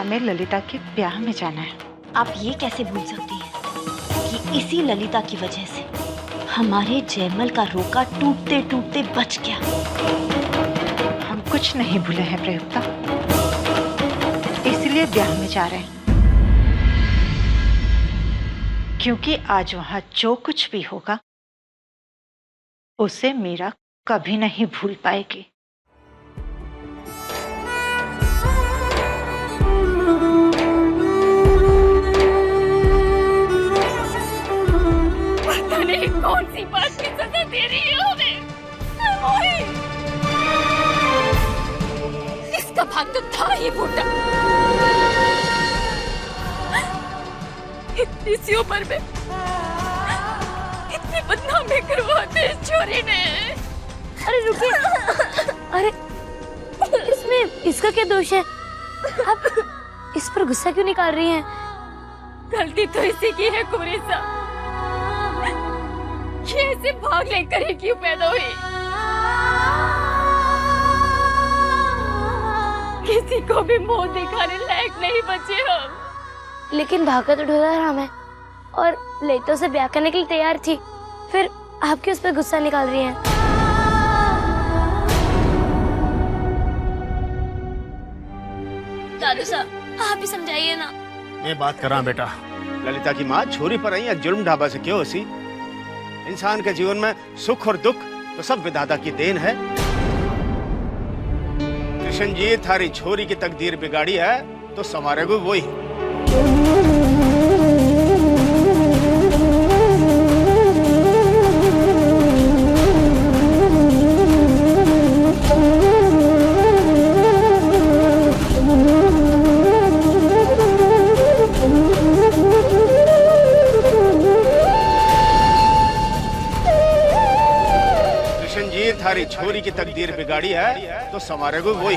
हमें ललिता के ब्याह में जाना है। आप ये कैसे भूल सकती हैं कि इसी ललिता की वजह से हमारे जयमल का रोका टूटते टूटते बच गया। हम कुछ नहीं भूले हैं प्रयुक्ता, इसलिए ब्याह में जा रहे हैं, क्योंकि आज वहां जो कुछ भी होगा उसे मीरा कभी नहीं भूल पाएगी। पता नहीं कौन सी बात की सजा दे रही है हमें। इसका भाग तो था ही फूटा। इतनी सी उम्र में इतनी बदनामी करवाते छोरी ने। अरे रुकिए, अरे इसमें इसका क्या दोष है? आप इस पर गुस्सा क्यों निकाल रही हैं? गलती तो इसी की है कुरेसा। ये ऐसे भाग लेकर ही क्यों पैदा हुई? किसी को भी मुंह दिखाने लायक नहीं बचे हम। लेकिन भागा तो ढोला राम है और लेतो से ब्याह करने के लिए तैयार थी, फिर आप क्यों उस पर गुस्सा निकाल रही हैं? दादू साहब, आप ही समझाइए ना। मैं बात कर रहा बेटा। ललिता की माँ छोरी पर आई या जुल्म ढाबा से क्यों हंसी? इंसान के जीवन में सुख और दुख तो सब विधाता की देन है। कृष्ण जी थारी छोरी की तकदीर बिगाड़ी है तो संवारेगा वही। थारी छोरी की तकदीर बिगाड़ी है तो संवारेगा वही।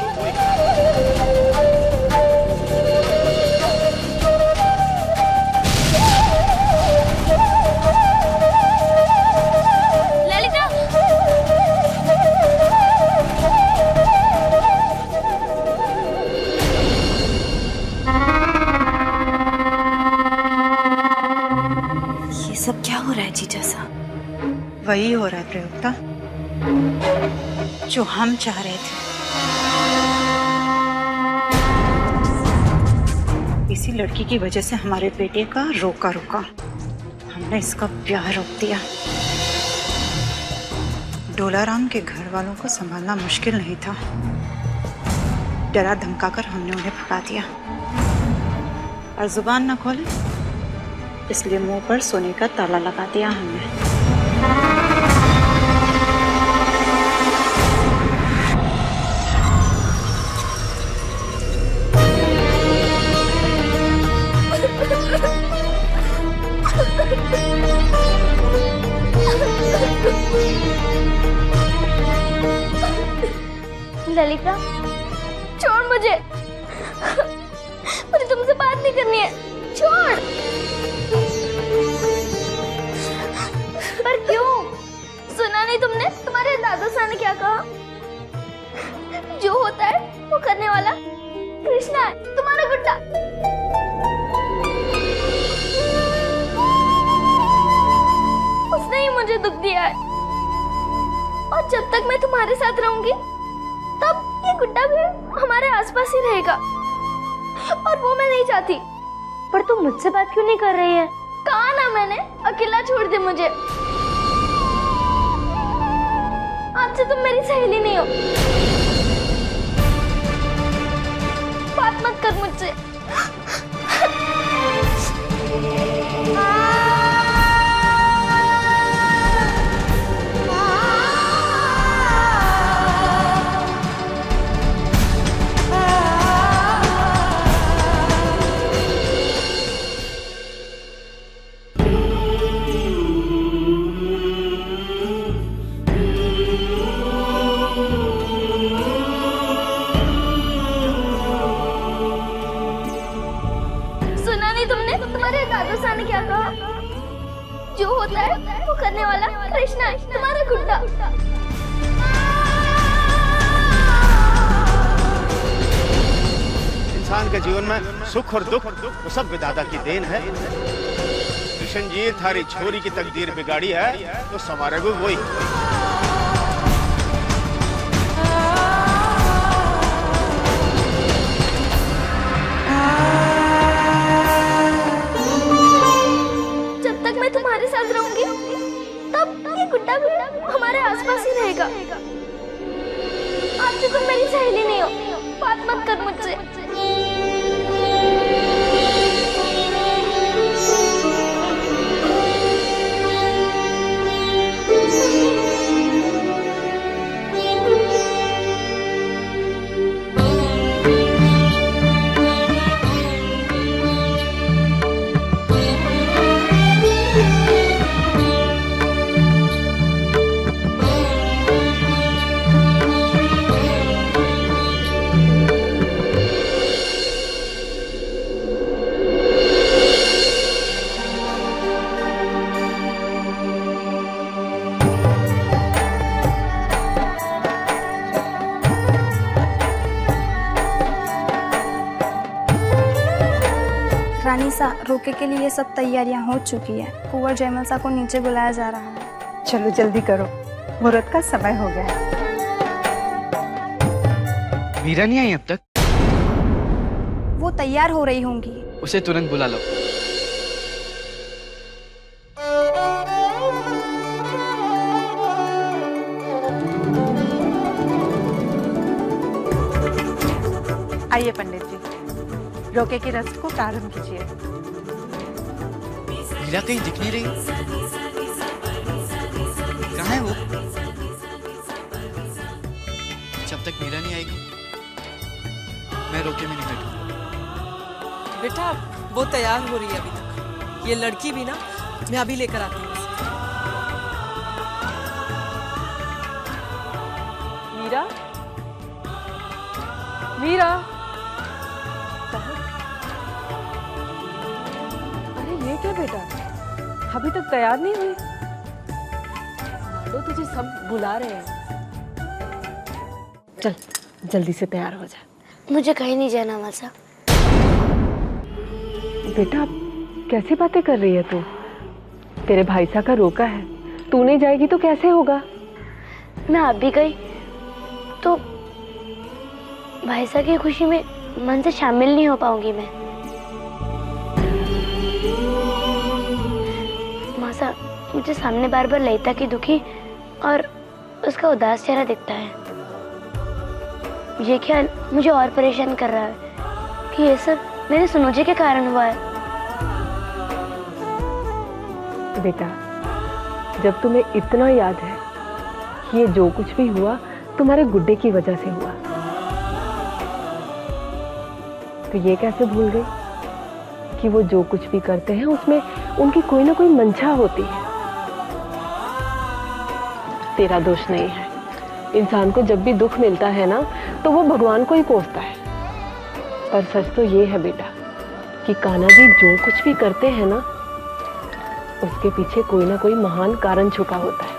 ललिता, ये सब क्या हो रहा है जीजा साहब? वही हो रहा है प्रयुक्ता जो हम चाह रहे थे। इसी लड़की की वजह से हमारे बेटे का रोका हमने इसका ब्याह रोक दिया। डोलाराम के घर वालों को संभालना मुश्किल नहीं था, डरा धमकाकर हमने उन्हें भगा दिया और जुबान न खोले इसलिए मुंह पर सोने का ताला लगा दिया हमने। ललिता, छोड़ मुझे तुमसे बात नहीं करनी है, छोड़। पर क्यों? सुना नहीं तुमने? तुम्हारे दादा साहब ने क्या कहा? जो होता है वो करने वाला कृष्णा है, तुम्हारा गुड्डा। उसने ही मुझे दुख दिया है और जब तक मैं तुम्हारे साथ रहूंगी तब ये गुड्डा भी हमारे आसपास ही रहेगा और वो मैं नहीं चाहती। पर तुम मुझसे बात क्यों नहीं कर रही है? कहा ना मैंने, अकेला छोड़ दे मुझे। आज से तुम मेरी सहेली नहीं हो। बात मत कर मुझसे। ने क्या कहा? जो होता है वो करने वाला कृष्णा है, तुम्हारा गुड्डा। इंसान इंसान के जीवन में सुख और दुख तो सब विधाता की देन है। कृष्ण जी थारी छोरी की तकदीर बिगाड़ी है तो संवारेगो वही। जब तक मैं तुम्हारे साथ रहूंगी तब ये गुड्डा भी हमारे आसपास ही रहेगा। आज से तुम मेरी सहेली नहीं हो, बात मत कर मुझसे। रानीसा, रोके के लिए सब तैयारियां हो चुकी है। कुंवर जयमल को नीचे बुलाया जा रहा है। चलो जल्दी करो, मुहूर्त का समय हो गया है। मीरा नहीं आई अब तक? वो तैयार हो रही होंगी। उसे तुरंत बुला लो। आइए पंडित जी, रोके की रस्म को प्रारंभ कीजिए। मीरा कहीं दिख नहीं रही, कहाँ है वो? जब तक मीरा नहीं आएगी मैं रोके में नहीं बैठूंगा। बेटा वो तैयार हो रही है अभी तक। ये लड़की भी ना, मैं अभी लेकर आती हूँ। मीरा, मीरा, अरे ये क्या बेटा, अभी तक तैयार नहीं हुई? लाडो तुझे सब बुला रहे हैं। चल जल्दी से तैयार हो जा। मुझे कहीं नहीं जाना मासा। बेटा कैसी बातें कर रही है तू? तेरे भाई साहब का रोका है, तू नहीं जाएगी तो कैसे होगा? मैं आप भी गई तो भाई साहब की खुशी में मन से शामिल नहीं हो पाऊंगी मैं। मासा, मुझे सामने बार बार ललिता की दुखी और उसका उदास चेहरा दिखता है। ये ख्याल मुझे और परेशान कर रहा है कि ये सब मेरे सुनोजे के कारण हुआ है। बेटा जब तुम्हें इतना याद है कि ये जो कुछ भी हुआ तुम्हारे गुड्डे की वजह से हुआ, तो ये कैसे भूल गई कि वो जो कुछ भी करते हैं उसमें उनकी कोई ना कोई मंशा होती है। तेरा दोष नहीं है। इंसान को जब भी दुख मिलता है ना तो वो भगवान को ही कोसता है। पर सच तो ये है बेटा कि कान्हा जी जो कुछ भी करते हैं ना उसके पीछे कोई ना कोई महान कारण छुपा होता है।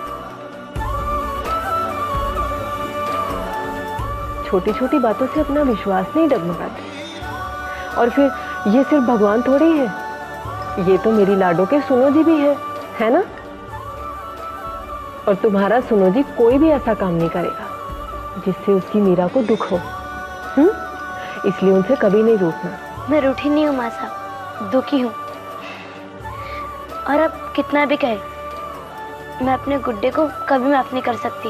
छोटी छोटी बातों से अपना विश्वास नहीं डगमगाते। और फिर ये सिर्फ भगवान थोड़ी है, ये तो मेरी लाडो के सुनो जी भी है ना? और तुम्हारा सुनो जी कोई भी ऐसा काम नहीं करेगा जिससे उसकी मीरा को दुख हो। इसलिए उनसे कभी नहीं रूठना। मैं रूठी नहीं हूँ मासा, दुखी हूँ। और अब कितना भी कहे, मैं अपने गुड्डे को कभी माफ नहीं कर सकती।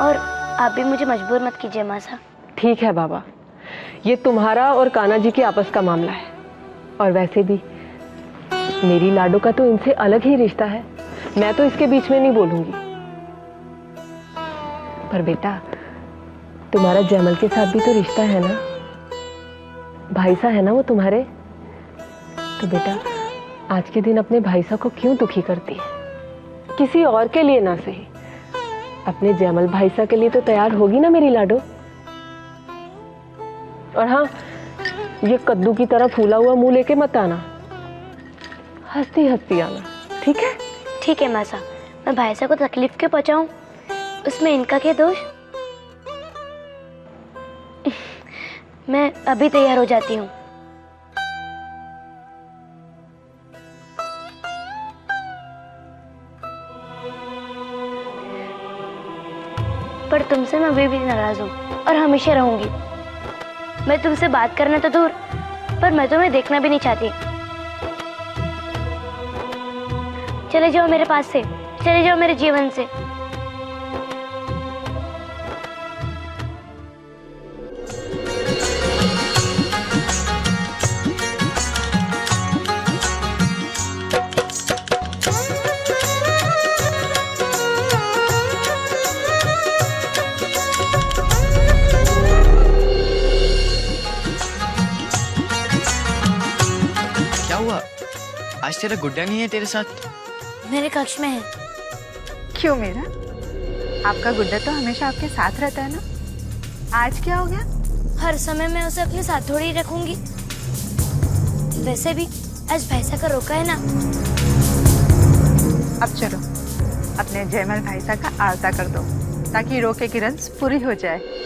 और आप भी मुझे मजबूर मत कीजिए मासा। ठीक है बाबा, ये तुम्हारा और कान्हा जी के आपस का मामला है। और वैसे भी मेरी लाडो का तो इनसे अलग ही रिश्ता है, मैं तो इसके बीच में नहीं बोलूंगी। पर बेटा तुम्हारा जयमल के साथ भी तो रिश्ता है ना, भाई सा है ना वो तुम्हारे। तो बेटा आज के दिन अपने भाई सा को क्यों दुखी करती है? किसी और के लिए ना सही, अपने जयमल भाई सा के लिए तो तैयार होगी ना मेरी लाडो। और हाँ, ये कद्दू की तरह फूला हुआ मुंह लेके मत आना, हंसती हंसती आना, ठीक है? ठीक है मासा, मैं भाई साहब को तकलीफ क्यों पहुंचाऊं? उसमें इनका क्या दोष? मैं अभी तैयार हो जाती हूँ। पर तुमसे मैं अभी भी नाराज हूँ और हमेशा रहूंगी। मैं तुमसे बात करना तो दूर, पर मैं तुम्हें देखना भी नहीं चाहती। चले जाओ मेरे पास से, चले जाओ मेरे जीवन से। आज तेरा गुड्डा नहीं है तेरे साथ? मेरे कक्ष में है। क्यों मीरा? आपका गुड्डा तो हमेशा आपके साथ रहता है ना, आज क्या हो गया? हर समय मैं उसे अपने साथ थोड़ी ही रखूंगी। वैसे भी आज भैंसा का रोका है ना। अब चलो अपने जयमल भाईसा का आरता कर दो ताकि रोके की रंज पूरी हो जाए।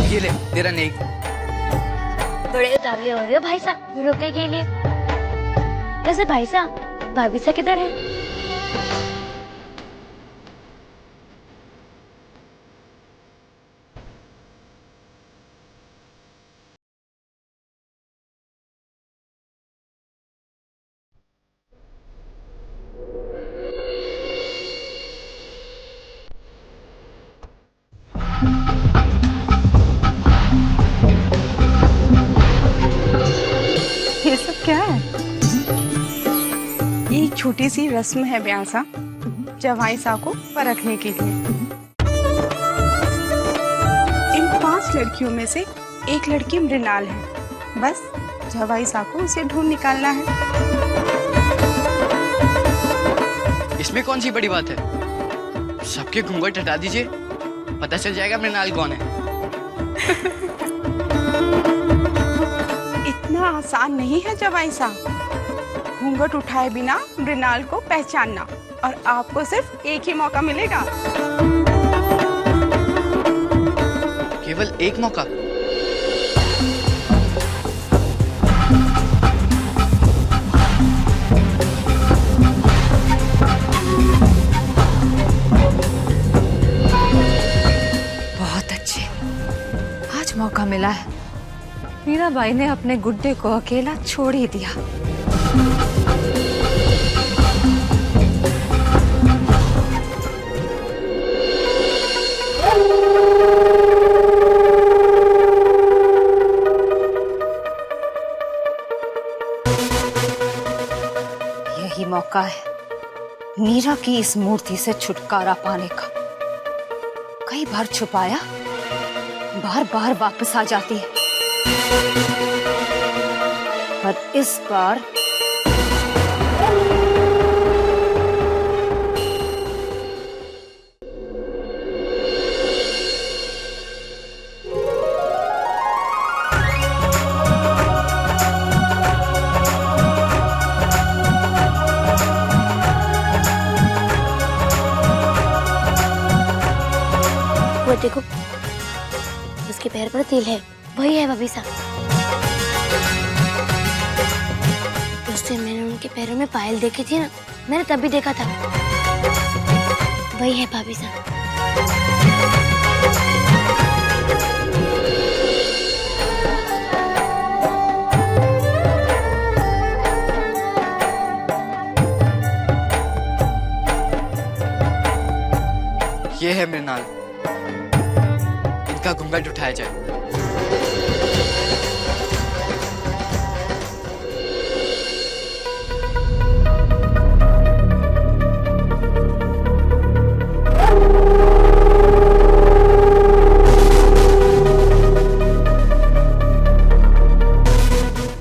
ये ले तेरा नेक। बड़े उतावले हो रहे हो भाई साहब रोके के लिए। वैसे भाई साहब भाभी सा किधर है? ये सब क्या है? एक छोटी सी रस्म है ब्यासा जवाई साहब को परखने के लिए। इन 5 लड़कियों में से एक लड़की मृणाल है। बस जवाई साहब को उसे ढूंढ निकालना है। इसमें कौन सी बड़ी बात है? सबके घूंघट हटा दीजिए, पता चल जाएगा मृणाल कौन है। इतना आसान नहीं है जवाई साहब। घूंघट उठाए बिना मृणाल को पहचानना, और आपको सिर्फ एक ही मौका मिलेगा। केवल एक मौका? बहुत अच्छे, आज मौका मिला है। मीराबाई ने अपने गुड्डे को अकेला छोड़ ही दिया। यही मौका है मीरा की इस मूर्ति से छुटकारा पाने का। कई बार छुपाया, बार बार वापस आ जाती है, पर इस बार वो देखो, उसके पैर पर तिल है, वही है भाभी साहब। उस दिन मैंने उनके पैरों में पायल देखी थी ना, मैंने तब भी देखा था। वही है भाभी साहब। हैं मृणाल, इनका घूंघट उठाया जाए।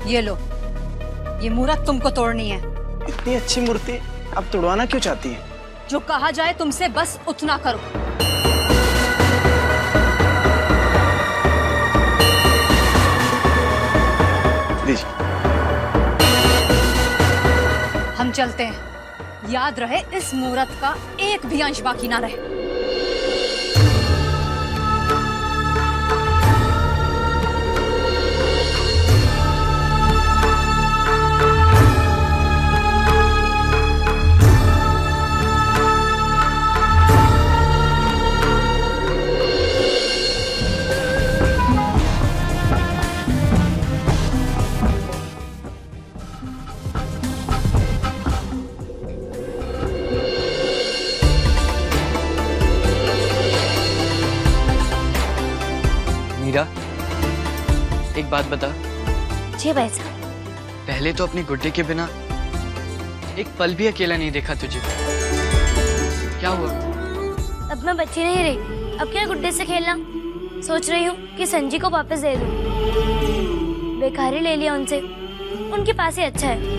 ये लो, ये मूर्त तुमको तोड़नी है। इतनी अच्छी मूर्ति आप तोड़वाना क्यों चाहती हैं? जो कहा जाए तुमसे बस उतना करो। दीजिए। हम चलते हैं। याद रहे इस मूर्त का एक भी अंश बाकी ना रहे। मीरा, एक बात बता। जी भाई साहब। पहले तो अपने गुड्डे के बिना एक पल भी अकेला नहीं देखा तुझे। क्या हुआ? अब मैं बच्ची नहीं रही, अब क्या गुड्डे से खेलना। सोच रही हूँ कि संजी को वापस दे दूँ। बेकार ही ले लिया उनसे, उनके पास ही अच्छा है।